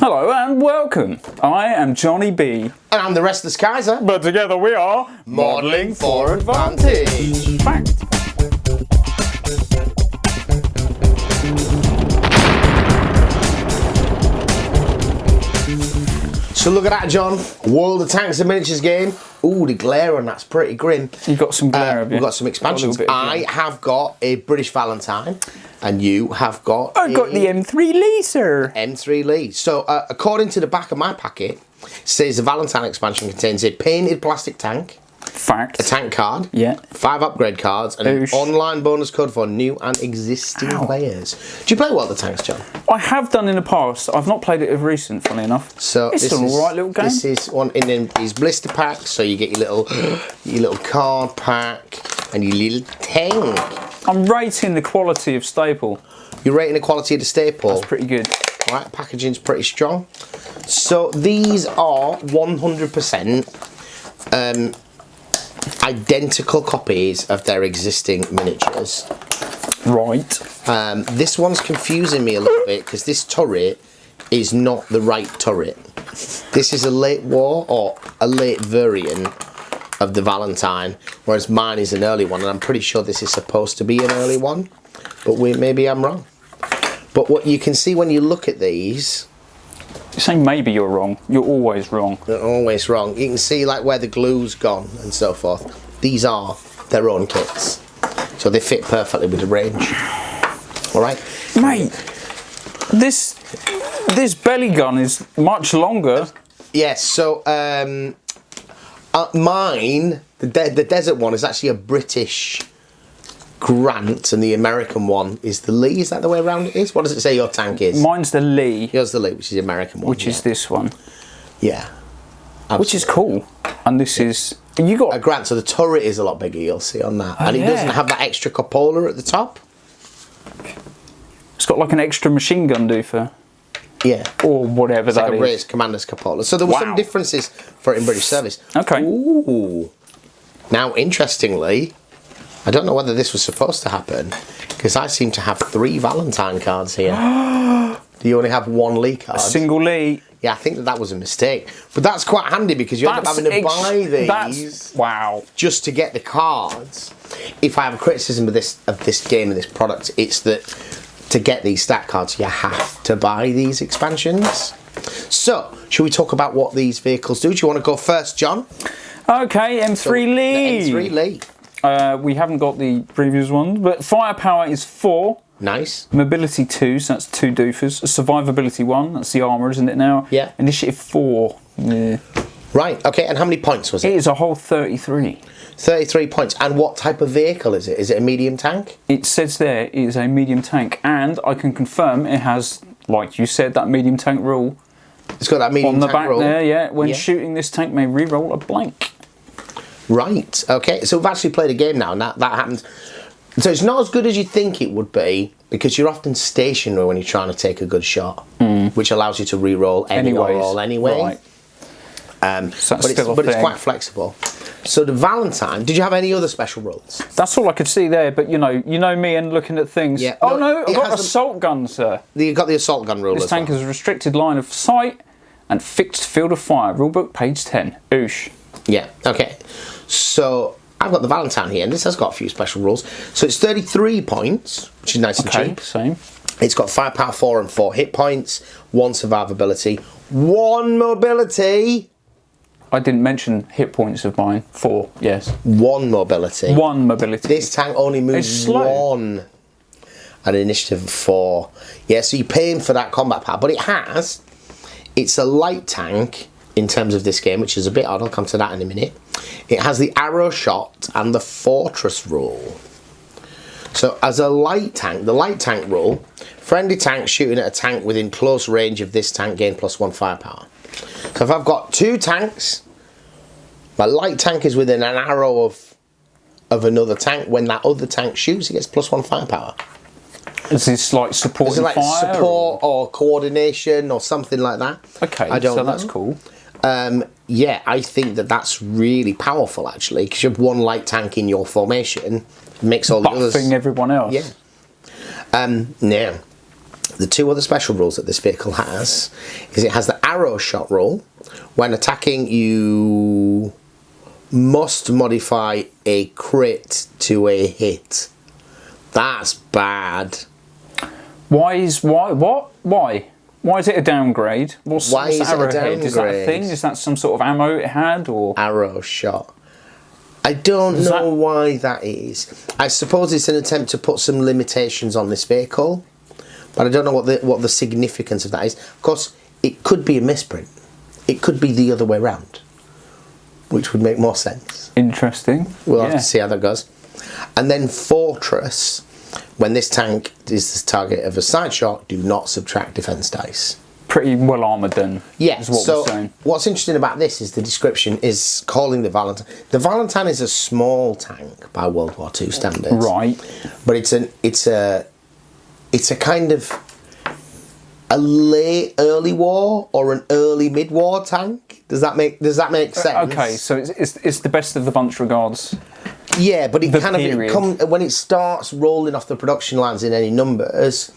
Hello and welcome. I am Johnny B. And I'm the Restless Kaiser. But together we are Modelling for Advantage. Fact. So look at that, John. World of Tanks and Miniatures game. Ooh, the glare on that's pretty grim. You've got some glare, have you? We've got some expansions. I have got a British Valentine, and you have got I've got the M3 Lee, sir. M3 Lee. So according to the back of my packet, it says the Valentine expansion contains a painted plastic tank, Fact. a tank card, Yeah. 5 upgrade cards, and an online bonus code for new and existing players. Do you play World of Tanks, John? I have done in the past. I've not played it of recent, funny enough. So it's an alright little game. This is one in these blister packs, so you get your little card pack and your little tank. I'm rating the quality of staple. You're rating the quality of the staple. That's pretty good. Right, packaging's pretty strong. So these are 100% identical copies of their existing miniatures. Right. This one's confusing me a little bit because this turret is not the right turret. This is a late war or a late variant of the Valentine, whereas mine is an early one, and I'm pretty sure this is supposed to be an early one, but maybe I'm wrong. But what you can see when you look at these, You're saying maybe you're wrong. You're always wrong. they're always wrong. You can see like where the glue's gone and so forth. These are their own kits, so they fit perfectly with the range. All right, Mate, this belly gun is much longer. yes. So mine, the desert one, is actually a British Grant, and the American one is the Lee. Is that the way around it is? What does it say your tank is? Mine's the Lee, Yours the Lee, which is the American one. which is this one, yeah, which is cool. And this is you got a Grant. So the turret is a lot bigger. You'll see on that, and it doesn't have that extra cupola at the top. It's got like an extra machine gun doofer. Yeah. Or whatever It's that like a is. raised commander's cupola. So there were some differences for it in British service. Okay. Ooh. Now, interestingly, I don't know whether this was supposed to happen, because I seem to have 3 Valentine cards here. Do you only have 1 Lee card? A single Lee. Yeah, I think that was a mistake. But that's quite handy because you end up having to buy these wow. just to get the cards. If I have a criticism of this game and this product, it's that to get these stat cards, you have to buy these expansions. So, should we talk about what these vehicles do? Do you want to go first, John? Okay, M3 Lee. The M3 Lee. We haven't got the previous ones, but firepower is 4. Nice. Mobility 2, so that's 2 doofers. Survivability 1, that's the armour, isn't it now? Yeah. Initiative 4. Yeah. Right, okay, and how many points was It it? is a whole 33. 33 points. And what type of vehicle is it? Is it a medium tank? It says there it is a medium tank, and I can confirm it has, like you said, that medium tank rule It's got that medium on the tank back rule. there, yeah. When shooting, this tank may re-roll a blank. Right, okay, so we've actually played a game now, and that happens. So it's not as good as you think it would be, because you're often stationary when you're trying to take a good shot, which allows you to re-roll any or all anyway. Right. So But it's quite flexible. So the Valentine, did you have any other special rules? That's all I could see there, but you know me and looking at things. Yeah, Oh no, no, I've it got has assault gun, sir. You've got the assault gun rule This as tank well. has a restricted line of sight and fixed field of fire. Rulebook, page 10. Oosh. Yeah, okay. So I've got the Valentine here, and this has got a few special rules. So it's 33 points, which is nice and cheap. Same. It's got firepower 4 and 4 hit points, 1 survivability, 1 mobility. I didn't mention hit points of mine. 4, yes. 1 mobility. 1 mobility. This tank only moves It's slow. 1. An initiative of 4. Yeah, so you're paying for that combat power, but it's a light tank in terms of this game, which is a bit odd. I'll come to that in a minute. It has the arrow shot and the fortress rule. So as a light tank, the light tank rule, friendly tank shooting at a tank within close range of this tank gain +1 firepower. So if I've got 2 tanks, my light tank is within an arrow of another tank. When that other tank shoots, it gets +1 firepower. Is this like support Is it like fire? support or coordination or something like that? Okay, I don't know. that's cool. Yeah, I think that's really powerful actually, because you have 1 light tank in your formation, it makes all the others Buffing everyone else. Yeah. Yeah. The two other special rules that this vehicle has is it has the arrow shot rule. When attacking, you must modify a crit to a hit. That's bad. Why is it a downgrade? What's Why is it a arrowhead? Is that a downgrade? thing? Is that some sort of ammo it had, or Arrow shot. I don't know why that is. I suppose it's an attempt to put some limitations on this vehicle, but I don't know what the significance of that is. Of course, it could be a misprint. It could be the other way around, which would make more sense. interesting? We'll have to see how that goes. And then Fortress, when this tank is the target of a side shot, do not subtract defense dice. Pretty well armoured then. Yeah, is what so we're saying. what's interesting about this is the description is calling the Valentine. The Valentine is a small tank by World War II standards. Right. But it's a kind of a late early war or an early mid-war tank. Does that make sense? Okay, so it's the best of the bunch regards. Yeah, but it The kind period. of when it starts rolling off the production lines in any numbers,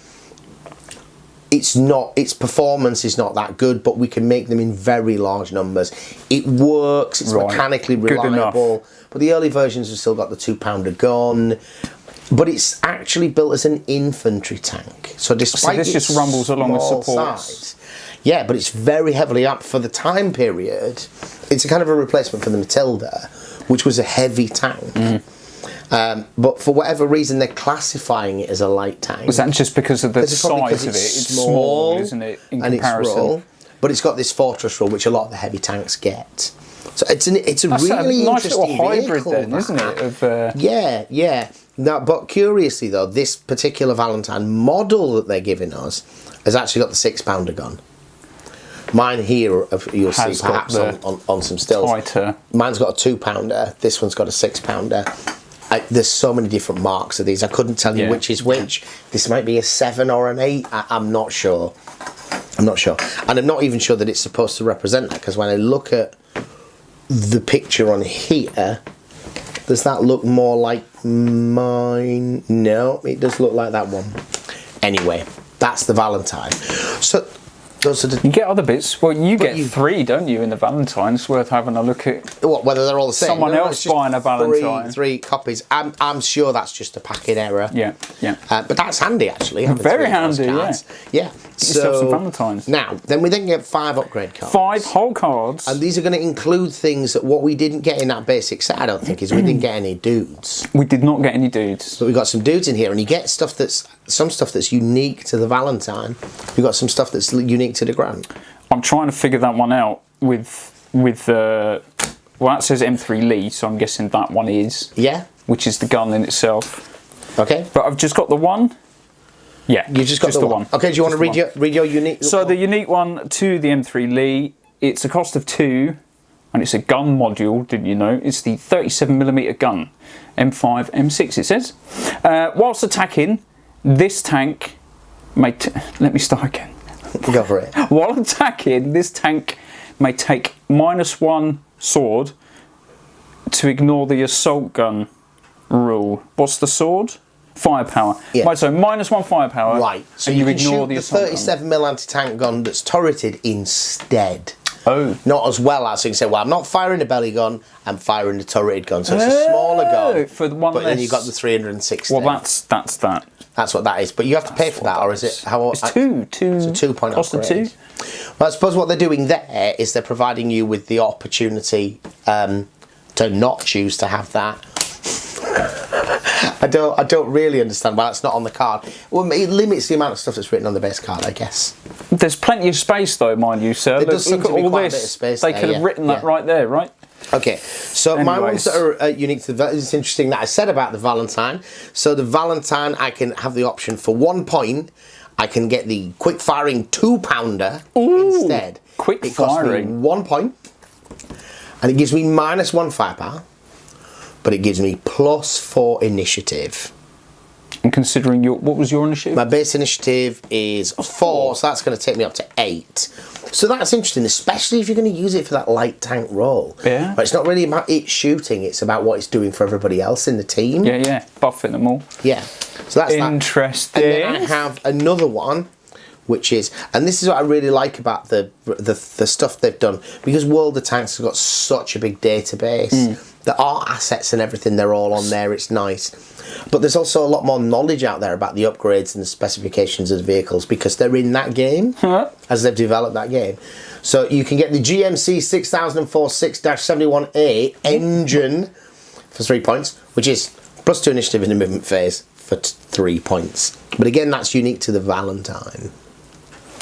its performance is not that good, but we can make them in very large numbers. It works, it's Right. mechanically Good reliable, but the early versions have still got the 2-pounder gun. But it's actually built as an infantry tank. So despite this its just rumbles along the small supports. size, yeah, but it's very heavily up for the time period. It's a kind of a replacement for the Matilda, which was a heavy tank. But for whatever reason, they're classifying it as a light tank. Was that just because of the It's probably size 'cause of it? It's small, isn't it, in and comparison? It's roll, but it's got this Fortress rule, which a lot of the heavy tanks get. So it's a That's really a nice interesting little hybrid vehicle, then, that. isn't it? Of, Yeah. Now, but curiously though, this particular Valentine model that they're giving us has actually got the 6-pounder gun. Mine here, you'll see Has got perhaps the on some stills. tighter. Mine's got a 2-pounder. This one's got a 6-pounder. There's so many different marks of these. I couldn't tell you Yeah. which is which. This might be a 7 or an 8. I'm not sure. And I'm not even sure that it's supposed to represent that, because when I look at the picture on here, does that look more like mine? No, it does look like that one. Anyway, that's the Valentine. So those are the you get other bits. Well, you get you- 3, don't you, in the Valentine? It's worth having a look at. whether they're all the same. Someone else it's just buying a Valentine. Three copies. I'm sure that's just a packing error. Yeah. But that's handy actually. having Very 3 of those handy, cards. Yeah. yourself some So Valentines. now, then we then get 5 upgrade cards. 5 whole cards. And these are going to include things that what we didn't get in that basic set, I don't think, is we didn't get any dudes. We did not get any dudes. But we got some dudes in here, and you get some stuff that's unique to the Valentine. You got some stuff that's unique to the Grant. I'm trying to figure that one out with well, that says M3 Lee, so I'm guessing that one is, Yeah. which is the gun in itself. Okay. But I've just got the one. Yeah, You just got the one. Okay. Do you want to read your unique? So the unique one to the M3 Lee, it's a cost of 2, and it's a gun module. Didn't you know? It's the 37mm gun, M5, M6. It says, whilst attacking, this tank may. Let me start again. Go for it. While attacking, this tank may take -1 sword to ignore the assault gun rule. What's the sword? Firepower. Yeah. Right, so -1 firepower. Right. So and you you can ignore shoot the the assault gun. 37mm anti-tank gun that's turreted instead. Oh. Not as well as, so you can say, well, I'm not firing a belly gun, I'm firing a turreted gun. So it's a smaller gun. For the one but then less- you've got the 360. Well, that's that. That's what that is. But you have to pay for that, or is it? How? It's 2. It's a 2-point Cost of upgrade. 2. Well, I suppose what they're doing there is they're providing you with the opportunity to not choose to have that. I don't really understand why it's not on the card. Well, it limits the amount of stuff that's written on the base card, I guess. There's plenty of space, though, mind you, sir. There does seem Look to at be all quite a this. bit of space They there, could have yeah, written that yeah. right there, right? Okay, so my ones that Anyways. are unique to the it's interesting that I said about the Valentine. So the Valentine, I can have the option for 1 point. I can get the quick firing 2-pounder instead. quick it costs me firing. 1 point, and it gives me -1 firepower, but it gives me +4 initiative. And considering what was your initiative? My base initiative is 4, so that's going to take me up to 8. So that's interesting, especially if you're going to use it for that light tank role. Yeah. But it's not really about it shooting, it's about what it's doing for everybody else in the team. Yeah, buffing them all. Yeah. So that's Interesting. that. And then I have another one, which is, and this is what I really like about the stuff they've done, because World of Tanks has got such a big database. The art assets and everything, they're all on there. It's nice. But there's also a lot more knowledge out there about the upgrades and the specifications of the vehicles, because they're in that game as they've developed that game. So you can get the GMC 6004 6-71A engine for 3 points, which is +2 initiative in the movement phase for 3 points. But again, that's unique to the Valentine.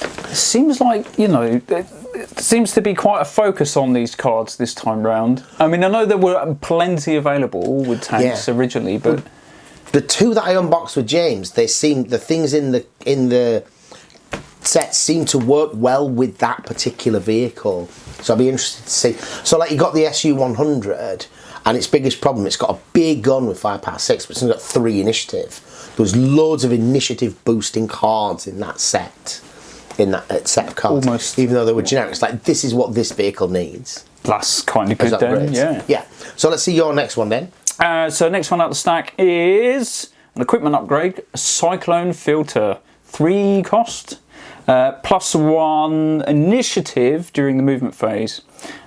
It seems like, you know, it seems to be quite a focus on these cards this time round. I mean, I know there were plenty available with tanks originally, but the two that I unboxed with James, the things in the set seem to work well with that particular vehicle. So I'll be interested to see. So like, you got the SU-100, and its biggest problem, it's got a big gun with firepower 6, but it's only got 3 initiative. There's loads of initiative boosting cards in that set. In that set of cards, almost, even though they were generic. It's like, this is what this vehicle needs. That's kind of good then, yeah. So let's see your next one then. So next one out the stack is an equipment upgrade, a Cyclone filter, 3 cost, +1 initiative during the movement phase.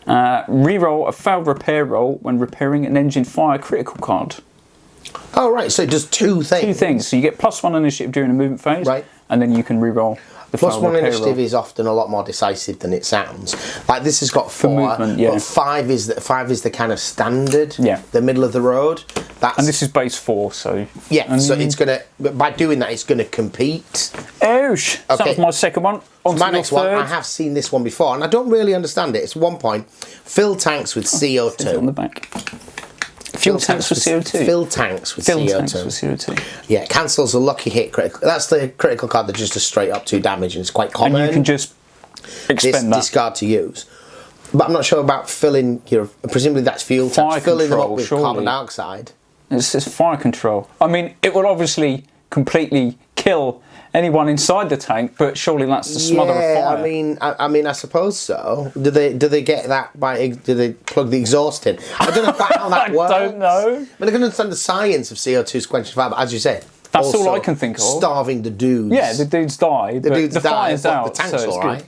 Reroll a failed repair roll when repairing an engine fire critical card. Oh right, so it does 2 things. 2 things. So you get +1 initiative during the movement phase, right, and then you can reroll. The +1 initiative is often a lot more decisive than it sounds. Like, this has got 4, movement, but 5 is the kind of standard, the middle of the road. And this is base 4, so so it's gonna, by doing that, it's gonna compete. Ouch! So that was my second one. My next one, I have seen this one before, and I don't really understand it. It's 1 point. Fill tanks with CO2. It's on the back. Fuel tanks with CO2. Fill tanks with CO2. Yeah, cancels a lucky hit critical. That's the critical card that just does straight up 2 damage, and it's quite common. And you can just expend that. Discard to use. But I'm not sure about filling your. Presumably that's fuel tanks. Filling them up with carbon dioxide. It's just fire control. I mean, it will obviously completely kill anyone inside the tank, but surely that's to smother a fire. I mean, I suppose so. Do they get that by? Do they plug the exhaust in? I don't know quite how that works. I don't know. I mean, I can understand the science of CO2's quenching fire, but as you say, that's all I can think of. Starving the dudes. Yeah, the dudes die. The fire's out. The tank's so all right.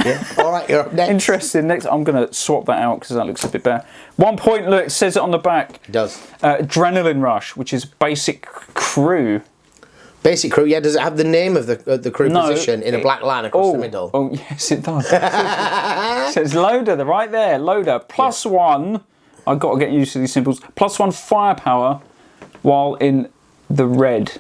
Yeah. All right, you're up next. Interesting. Next, I'm going to swap that out because that looks a bit better. 1 point. Look, it says it on the back. It does. Adrenaline Rush, which is basic crew. Basic crew, yeah. Does it have the name of the crew position in a black line across the middle? Oh, yes, it does. It says loader, they're right there. Loader, +1. I've got to get used to these symbols. +1 firepower while in the red.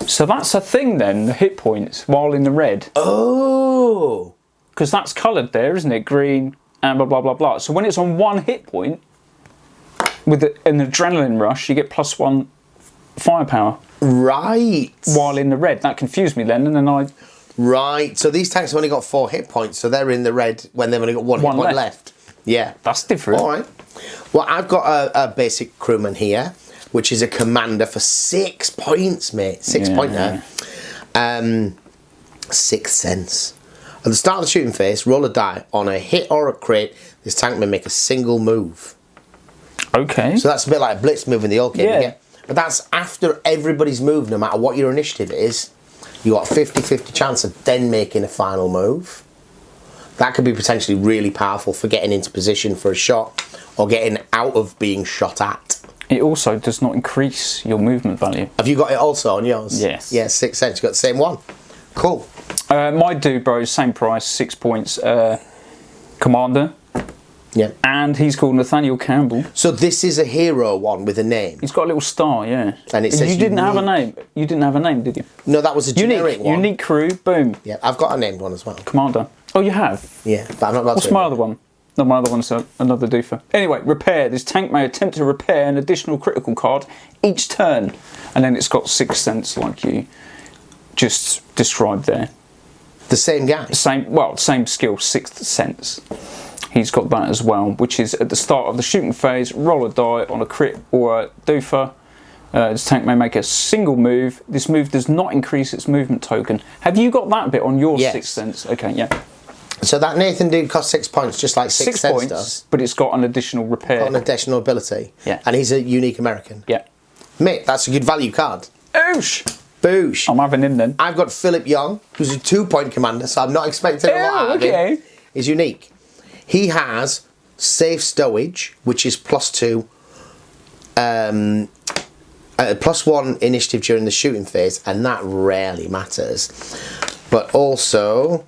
So that's a thing then, the hit points while in the red. Oh! Because that's coloured there, isn't it? Green, amber, blah, blah, blah. So when it's on 1 hit point, with an adrenaline rush, you get +1 firepower. Right. While in the red. That confused me then, and then I... Right. So these tanks have only got 4 hit points, so they're in the red when they've only got 1 hit point left. Yeah. That's different. All right. Well, I've got a basic crewman here, which is a commander for 6 points, mate. 6 pointer. 6th sense. At the start of the shooting phase, roll a die. On a hit or a crit, this tank may make a single move. Okay. So that's a bit like a blitz move in the old game. Yeah. But that's after everybody's moved, no matter what your initiative is. You got a 50-50 chance of then making a final move. That could be potentially really powerful for getting into position for a shot or getting out of being shot at. It also does not increase your movement value. Have you got it also on yours? Yes. Yeah, 6 cents. You got the same one. Cool. My dude, bro, same price, 6 points. Commander. Yeah. And he's called Nathaniel Campbell. So this is a hero one with a name. He's got a little star, yeah. And it says you didn't have a name. You didn't have a name, did you? No, that was a generic one. Unique crew, boom. Yeah, I've got a named one as well. Commander. Oh, you have? Yeah, but I'm not about What's my other one? No, my other one's another doofer. Anyway, repair. This tank may attempt to repair an additional critical card each turn. And then it's got 6 cents like you just described there. The same guy? Same skill, 6th sense. He's got that as well, which is at the start of the shooting phase, roll a die on a crit or a doofer. This tank may make a single move. This move does not increase its movement token. Have you got that bit on your 6th sense? Okay, yeah. So that Nathan dude costs 6 points, just like 6 cents points, does. But it's got an additional repair. Got an additional ability. Yeah. And he's a unique American. Yeah. Mate, that's a good value card. Oosh! Boosh. I'm having him then. I've got Philip Young, who's a 2-point commander, so I'm not expecting a lot out of him. He's unique. He has safe stowage, which is +2, +1 initiative during the shooting phase, and that rarely matters. But also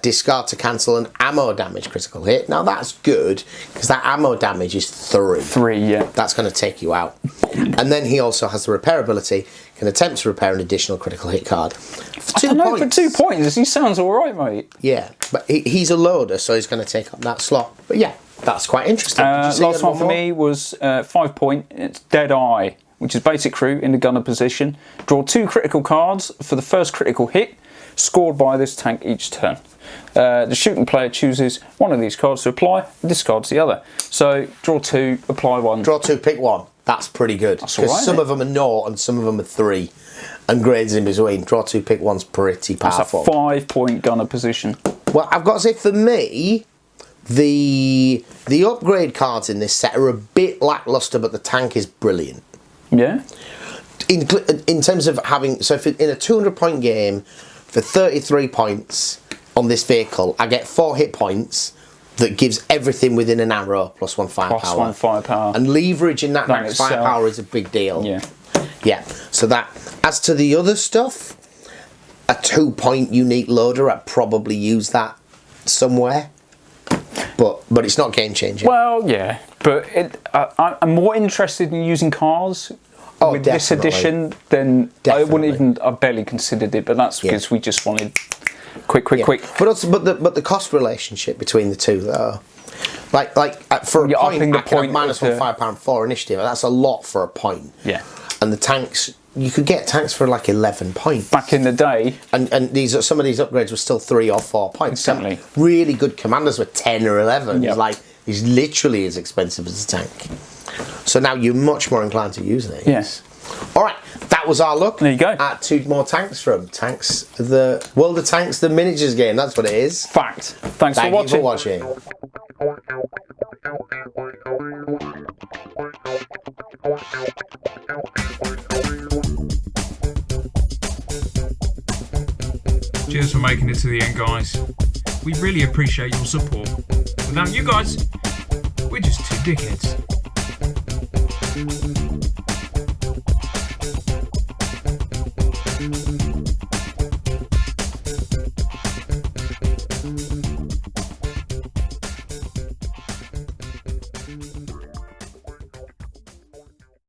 discard to cancel an ammo damage critical hit. Now that's good because that ammo damage is 3. 3, yeah. That's going to take you out. And then he also has the repair ability, can attempt to repair an additional critical hit card. For 2 points. For 2 points, he sounds alright, mate. Yeah, but he's a loader, so he's going to take up that slot. But yeah, that's quite interesting. Last one for me was 5 point. It's Dead Eye, which is basic crew in the gunner position. Draw 2 critical cards for the first critical hit scored by this tank each turn. The shooting player chooses one of these cards to apply and discards the other. So draw 2, apply 1. Draw 2, pick 1. That's pretty good. Because some of them are 0 and some of them are 3. And grades in between. Draw 2, pick 1's pretty powerful. That's a 5-point gunner position. Well, I've got to say, for me, the upgrade cards in this set are a bit lackluster, but the tank is brilliant. Yeah? In terms of having... So if in a 200-point game, for 33 points on this vehicle, I get 4 hit points that gives everything within an arrow +1 firepower. +1 firepower. And leveraging that max firepower is a big deal. Yeah. Yeah. So that... As to the other stuff, a 2-point unique loader, I'd probably use that somewhere. But it's not game changing. Well, yeah. But I'm more interested in using cars with this edition than I wouldn't even... I barely considered it, but that's because we just wanted quick. But also, but the cost relationship between the two, though, like for a point, I can have -1 firepower and 4 initiative. That's a lot for a point. Yeah. And the tanks, you could get tanks for like 11 points back in the day. And some of these upgrades were still 3 or 4 points. Exactly. Some really good commanders were 10 or 11. Yep. It's literally as expensive as a tank. So now you're much more inclined to use these. Yes. All right, that was our look. There you go. At 2 more tanks from Tanks, the World of Tanks, the miniatures game. That's what it is. Fact. Thank you for watching. Cheers for making it to the end, guys. We really appreciate your support. Without you guys, we're just 2 dickheads.